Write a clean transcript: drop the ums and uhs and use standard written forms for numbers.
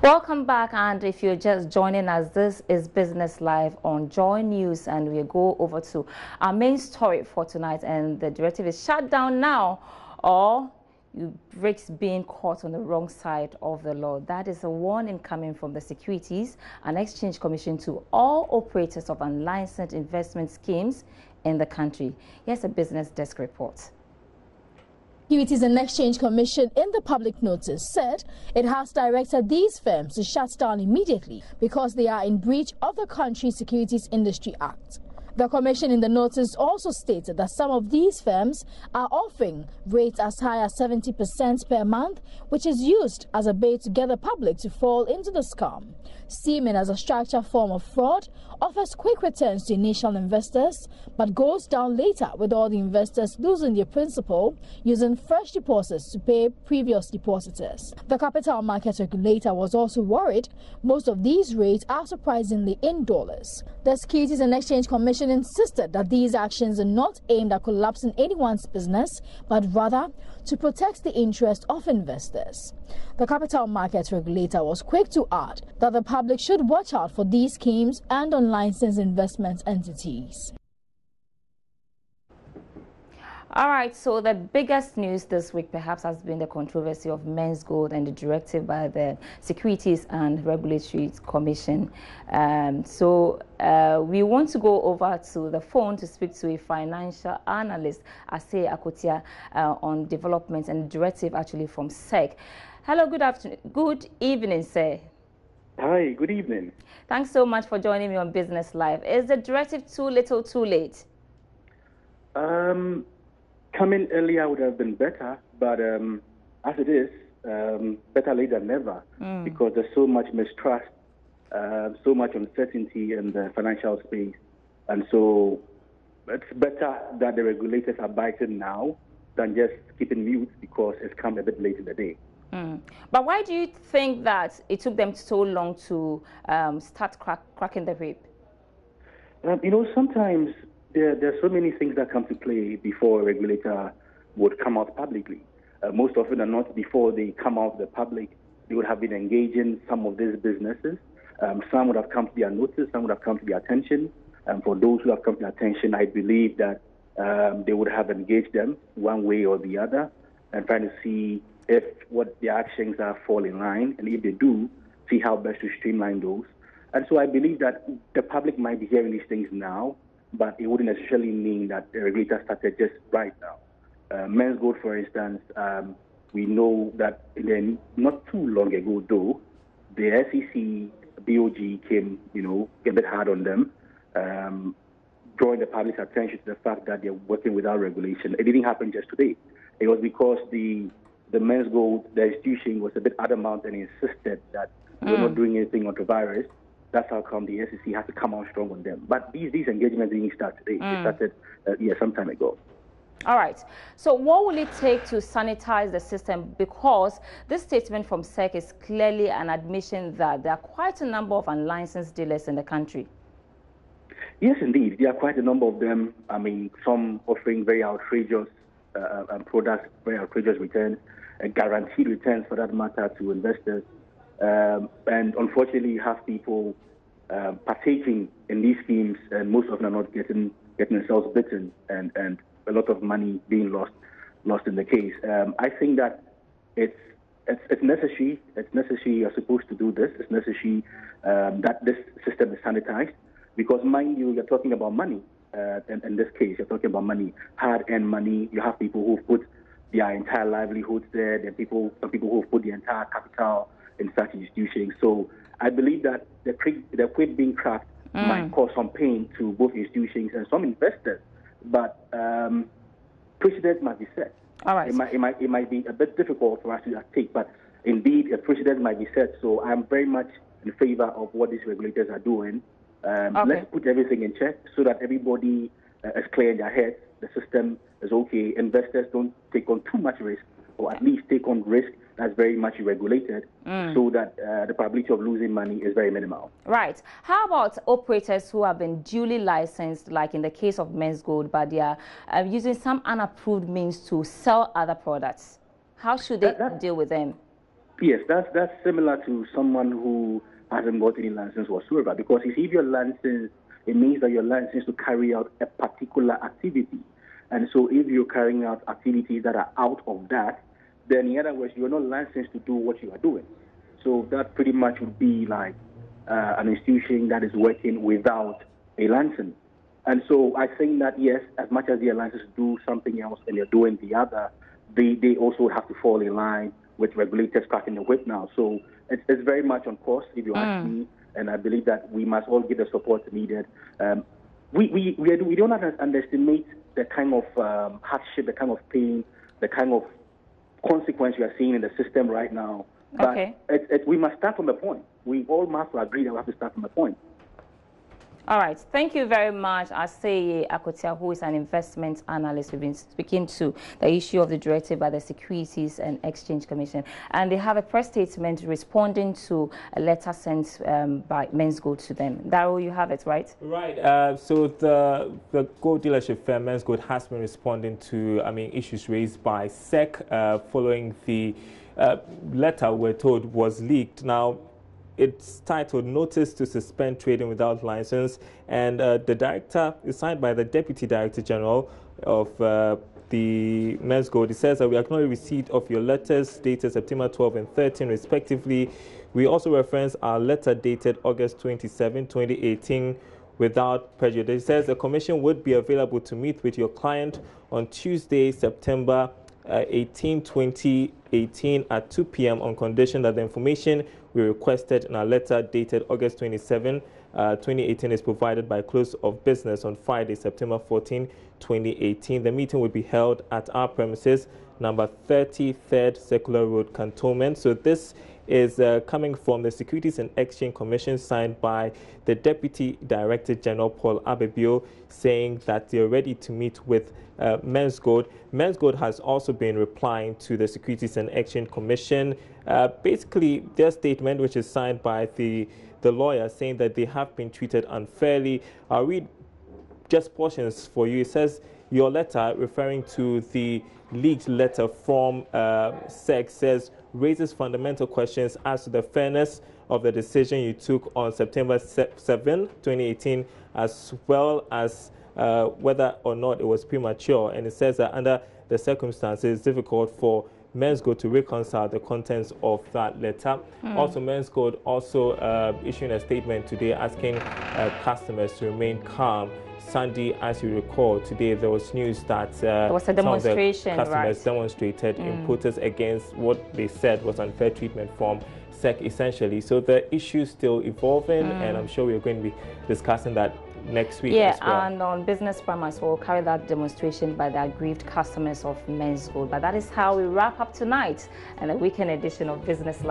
Welcome back, and if you're just joining us, this is Business Live on Joy News, and we'll go over to our main story for tonight. And the directive is shut down now, or you risk being caught on the wrong side of the law. That is a warning coming from the Securities and Exchange Commission to all operators of unlicensed investment schemes in the country. Here's a Business Desk report. Securities and Exchange Commission in the public notice said it has directed these firms to shut down immediately because they are in breach of the country's Securities Industry Act. The commission in the notice also stated that some of these firms are offering rates as high as 70% per month, which is used as a bait to get the public to fall into the scam. Seeming as a structured form of fraud, offers quick returns to initial investors, but goes down later with all the investors losing their principal using fresh deposits to pay previous depositors. The capital market regulator was also worried most of these rates are surprisingly in dollars. The Securities and Exchange Commission insisted that these actions are not aimed at collapsing anyone's business, but rather to protect the interest of investors. The capital market regulator was quick to add that the public should watch out for these schemes and unlicensed investment entities. All right, so the biggest news this week perhaps has been the controversy of men's gold and the directive by the Securities and Regulatory Commission. We want to go over to the phone to speak to a financial analyst, Asay Akotia, on developments and directive actually from SEC. Hello, good afternoon. Good evening, sir. Hi, good evening. Thanks so much for joining me on Business Live. Is the directive too little, too late? Coming earlier would have been better, but as it is, better late than never, because there's so much mistrust, so much uncertainty in the financial space. And so it's better that the regulators are biting now than just keeping mute because it's come a bit late in the day. But why do you think that it took them so long to start cracking the whip? Sometimes there are so many things that come to play before a regulator would come out publicly. Most often than not, before they come out to the public, they would have been engaging some of these businesses. Some would have come to their notice, some would have come to their attention. For those who have come to their attention, I believe that they would have engaged them one way or the other and trying to see if what their actions are fall in line, and if they do, see how best to streamline those. And so I believe that the public might be hearing these things now, but it wouldn't necessarily mean that the regulator started just right now. Men's gold, for instance, we know that not too long ago, though, the SEC, BOG came, a bit hard on them, drawing the public's attention to the fact that they're working without regulation. It didn't happen just today. It was because the men's gold, the institution was a bit adamant and insisted that we're not doing anything on the virus. That's how come the SEC has to come out strong on them. But these engagements didn't start today. They started some time ago. All right. So what will it take to sanitize the system? Because this statement from SEC is clearly an admission that there are quite a number of unlicensed dealers in the country. Yes, indeed. There are quite a number of them. I mean, some offering very outrageous products, very outrageous returns, guaranteed returns for that matter to investors. And unfortunately, you have people partaking in these schemes, and most of them are not getting themselves bitten, and a lot of money being lost in the case. I think that it's necessary. It's necessary. You're supposed to do this. It's necessary that this system is sanitized, because mind you, you're talking about money. In this case, you're talking about money, hard-earned money. You have people who've put their entire livelihoods there. There are some people who've put their entire capital in such institutions. So I believe that the quid being cracked might cause some pain to both institutions and some investors. But precedent must be set. All right. It might be a bit difficult for us to take, but indeed a precedent might be set. So I'm very much in favor of what these regulators are doing. Let's put everything in check so that everybody is clear in their heads. The system is okay. Investors don't take on too much risk, or at least take on risk that's very much regulated, so that the probability of losing money is very minimal. Right. How about operators who have been duly licensed, like in the case of men's gold, but they are using some unapproved means to sell other products? How should they deal with them? Yes, that's similar to someone who hasn't got any license whatsoever. Because if you're licensed, it means that you're licensed to carry out a particular activity. And so if you're carrying out activities that are out of that, then in other words, you're not licensed to do what you are doing. So that pretty much would be like an institution that is working without a license. And so I think that, yes, as much as they are licensed to do something else and they're doing the other, they also have to fall in line with regulators cracking the whip now. So it's very much on course, if you ask me, and I believe that we must all give the support needed. We don't underestimate the kind of hardship, the kind of pain, the kind of consequence we are seeing in the system right now. But we must start from a point. We all must agree that we have to start from a point. All right. Thank you very much, Aseye Akotia, who is an investment analyst. We've been speaking to the issue of the directive by the Securities and Exchange Commission. And they have a press statement responding to a letter sent by Men's Gold to them. Darryl, you have it, right? Right. So the gold dealership firm Men's Gold has been responding to, issues raised by SEC following the letter we're told was leaked. Now, it's titled Notice to Suspend Trading Without License, and the director is signed by the Deputy Director General of the Men's Gold. It says that we acknowledge receipt of your letters dated September 12 and 13 respectively. We also reference our letter dated August 27, 2018 without prejudice. It says the Commission would be available to meet with your client on Tuesday, September 18, 2018 at 2 p.m. on condition that the information we requested in our letter dated August 27, 2018 is provided by close of business on Friday, September 14, 2018. The meeting will be held at our premises, number 33rd Circular Road, Cantonment. So this is coming from the Securities and Exchange Commission, signed by the Deputy Director General Paul Abebio, saying that they're ready to meet with Men's Gold. Men's Gold has also been replying to the Securities and Exchange Commission. Basically, their statement, which is signed by the lawyer, saying that they have been treated unfairly. I'll read just portions for you. It says, your letter, referring to the leaked letter from SEC, says, raises fundamental questions as to the fairness of the decision you took on September 7, 2018, as well as whether or not it was premature. And it says that under the circumstances, it's difficult for Men's Gold to reconcile the contents of that letter. Also, Men's Gold also issuing a statement today asking customers to remain calm. Sandy, as you recall, today there was news that there was a demonstration, some of the customers demonstrated in protest against what they said was unfair treatment from SEC, essentially. So the issue is still evolving, and I'm sure we're going to be discussing that next week as well. And on Business Prime as well, carry that demonstration by the aggrieved customers of Men's Gold. But that is how we wrap up tonight and a weekend edition of Business Live.